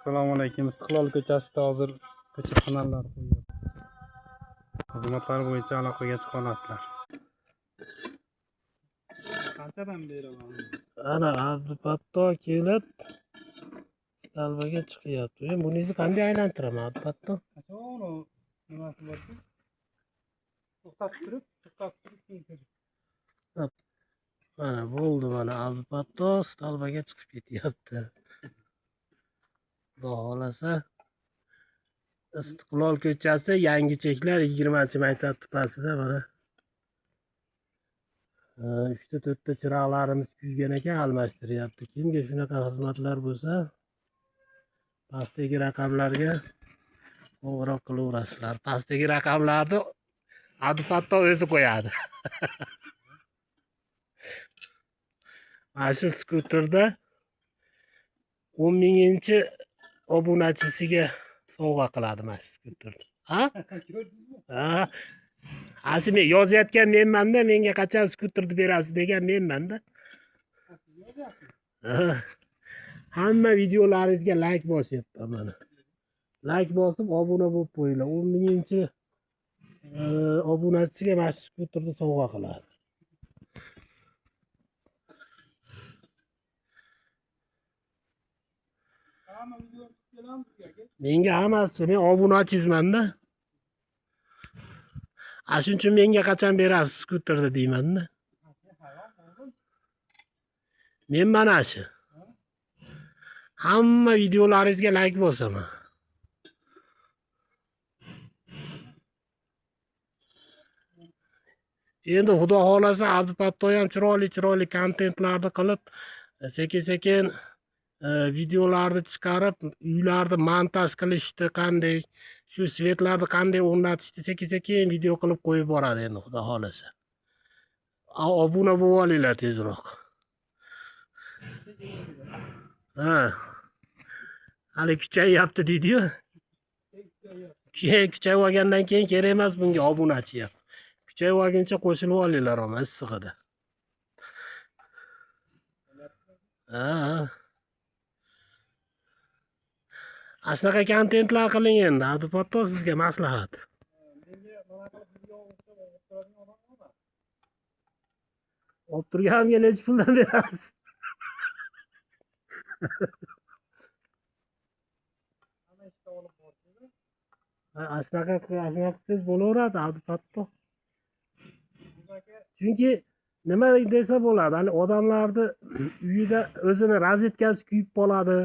Assalomu alaykum. Istiqlol ko'chasida hozir ko'cha kanallar qo'yiladi. Xizmatlar bo'yicha aloqaga chiqa olasizlar. Qanchadan beri ana Abdupatto kelib stalbaga chiqyapti. Buningizni qanday aylantiraman Abdupatto? Uni nimasi bor-ku? To'xtatib turib keyin. Mana bo'ldi, mana Abdupatto stalbaga chiqib ketyapti. Xudo xolasa Istiqlol ko'chasi yangi cheklar 20-maktab tepasida mana 3-4 ta chiroqlarimiz kuygan ekan, almashtiryapti. Kimga shunaqa xizmatlar bo'lsa, pastdagi raqamlarga qo'ng'iroq qilaverasizlar. Pastdagi raqamlarni Abdupatto o'zi qo'yadi. Mana shu skuterda 10.000-chi obunachisiga sovg'a qiladi mana shu skuterni. Ha? Ha, men yozayotgan menman-da, menga qachon skuterni berasiz degan menman-da. Hamma videolaringizga like bosyapman mana. Like bosib, obuna bo'lib qo'yinglar. 10.000-chi obunachisiga mana shu skuterni sovg'a qiladi. Menga hammasi, men obunachizman-da. Shuning uchun menga qachon berasiz skuterni deyman-da. Men mana shu. Hamma videolaringizga like bosaman. Endi xudo xolasa Abdupatto ham chiroyli kontentlarni qilib, sekin-sekin videolarni chiqarib, uylarni montaj qilishni qanday, shu svetlarni qanday o'rnatishni sekin-sekin video qilib qo'yib boradi endi xudo xolasa. Obuna bo'lib olinglar tezroq. Ha. Hali kuchayyapti deydi-yu. Kuchayib olgandan keyin kerak emas bunga obunachi ham. Kuchayib olguncha qo'shilib olinglar ama issig'ida. Ha. Shunaqa kontentlar qiling endi. Abdupatto sizga maslahat. Olib turganimga necha puldan berasiz? Shunaqa qilsangiz bo'laveradi Abdupatto. Chunki nima desa bo'ladi, hali odamlarni uyida o'zini razvedkasi kuyib qoladi.